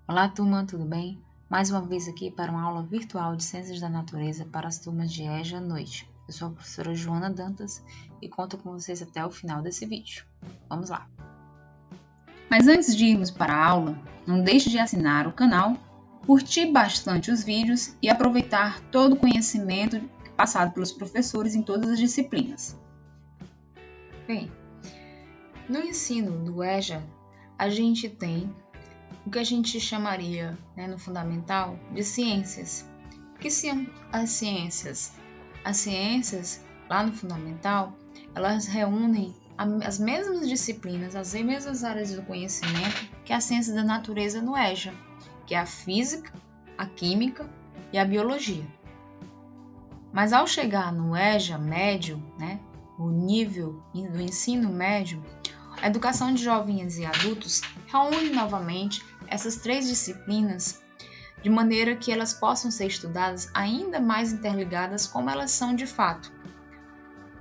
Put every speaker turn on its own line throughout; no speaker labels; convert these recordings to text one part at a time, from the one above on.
Olá, turma, tudo bem? Mais uma vez aqui para uma aula virtual de Ciências da Natureza para as turmas de EJA à noite. Eu sou a professora Joana Dantas e conto com vocês até o final desse vídeo. Vamos lá! Mas antes de irmos para a aula, não deixe de assinar o canal, curtir bastante os vídeos e aproveitar todo o conhecimento passado pelos professores em todas as disciplinas. Bem, no ensino do EJA, a gente tem o que a gente chamaria, no fundamental, de ciências. O que são as ciências? As ciências, lá no fundamental, elas reúnem as mesmas disciplinas, as mesmas áreas do conhecimento que a ciência da natureza no EJA, que é a física, a química e a biologia. Mas ao chegar no EJA médio, o nível do ensino médio, a educação de jovens e adultos reúne novamente essas três disciplinas de maneira que elas possam ser estudadas ainda mais interligadas como elas são de fato,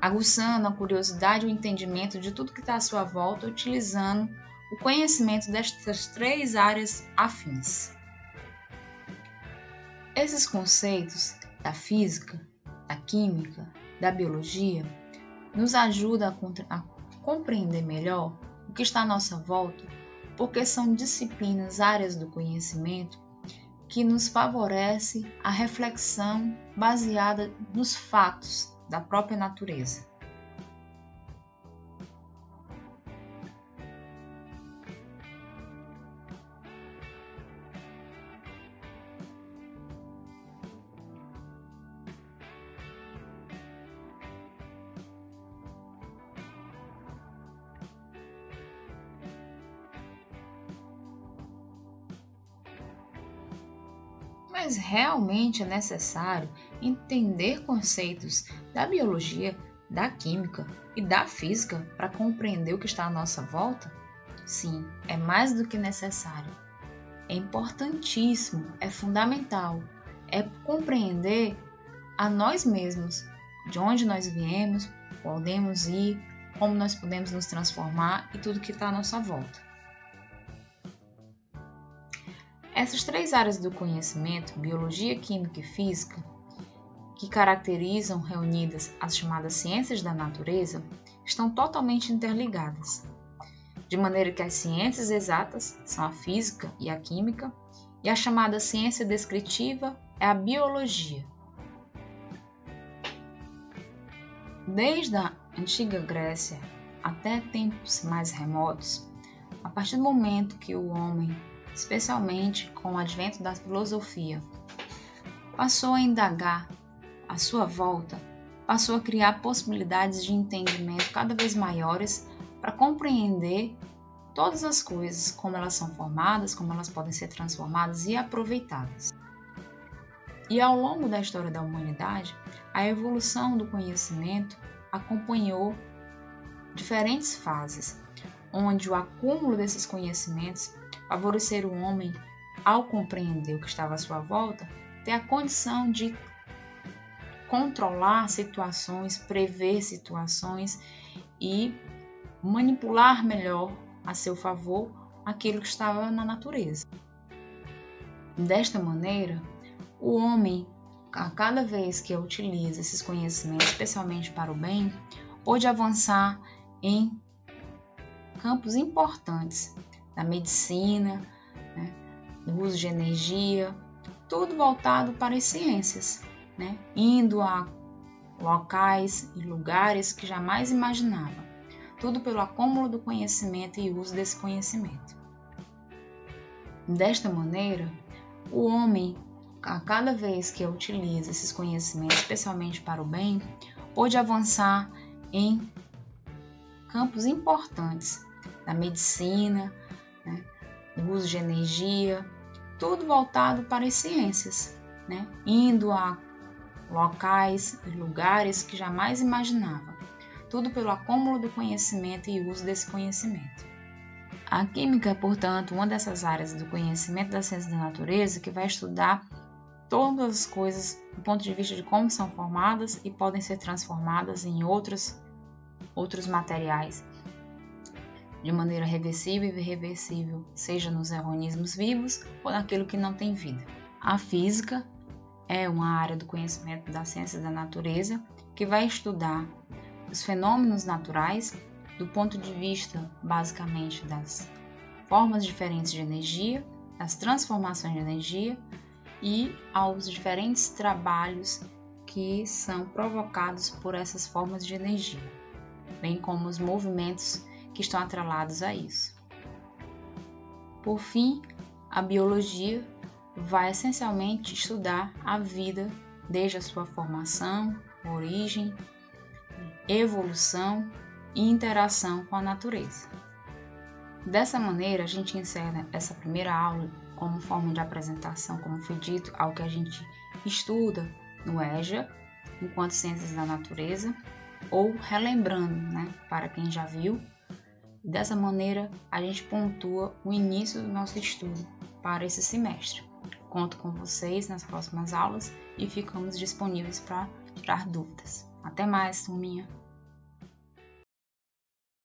aguçando a curiosidade e o entendimento de tudo que está à sua volta, utilizando o conhecimento destas três áreas afins. Esses conceitos da física, da química, da biologia nos ajudam a compreender melhor o que está à nossa volta, porque são disciplinas, áreas do conhecimento que nos favorece a reflexão baseada nos fatos da própria natureza. Mas realmente é necessário entender conceitos da biologia, da química e da física para compreender o que está à nossa volta? Sim, é mais do que necessário. É importantíssimo, é fundamental, é compreender a nós mesmos, de onde nós viemos, podemos ir, como nós podemos nos transformar e tudo que está à nossa volta. Essas três áreas do conhecimento, biologia, química e física, que caracterizam reunidas as chamadas ciências da natureza, estão totalmente interligadas, de maneira que as ciências exatas são a física e a química, e a chamada ciência descritiva é a biologia. Desde a antiga Grécia até tempos mais remotos, a partir do momento que o homem, especialmente com o advento da filosofia, passou a indagar à sua volta, passou a criar possibilidades de entendimento cada vez maiores para compreender todas as coisas, como elas são formadas, como elas podem ser transformadas e aproveitadas. E ao longo da história da humanidade, a evolução do conhecimento acompanhou diferentes fases, onde o acúmulo desses conhecimentos favorecer o homem, ao compreender o que estava à sua volta, ter a condição de controlar situações, prever situações e manipular melhor a seu favor aquilo que estava na natureza. Desta maneira, o homem, a cada vez que utiliza esses conhecimentos, especialmente para o bem, pode avançar em campos importantes da medicina, do uso de energia, tudo voltado para as ciências, indo a locais e lugares que jamais imaginava, tudo pelo acúmulo do conhecimento e uso desse conhecimento. Desta maneira, o homem, a cada vez que utiliza esses conhecimentos, especialmente para o bem, pode avançar em campos importantes da medicina, do uso de energia, tudo voltado para as ciências, indo a locais e lugares que jamais imaginava, tudo pelo acúmulo do conhecimento e uso desse conhecimento. A química é, portanto, uma dessas áreas do conhecimento da ciência da natureza que vai estudar todas as coisas do ponto de vista de como são formadas e podem ser transformadas em outros materiais. de maneira reversível e irreversível, seja nos organismos vivos ou naquilo que não tem vida. A física é uma área do conhecimento das ciências da natureza que vai estudar os fenômenos naturais do ponto de vista, basicamente, das formas diferentes de energia, das transformações de energia e aos diferentes trabalhos que são provocados por essas formas de energia, bem como os movimentos que estão atrelados a isso. Por fim, a biologia vai essencialmente estudar a vida desde a sua formação, origem, evolução e interação com a natureza. Dessa maneira, a gente encerra essa primeira aula como forma de apresentação, como foi dito, ao que a gente estuda no EJA, enquanto Ciências da Natureza, ou relembrando, para quem já viu. Dessa maneira, a gente pontua o início do nosso estudo para esse semestre. Conto com vocês nas próximas aulas e ficamos disponíveis para tirar dúvidas. Até mais, turminha!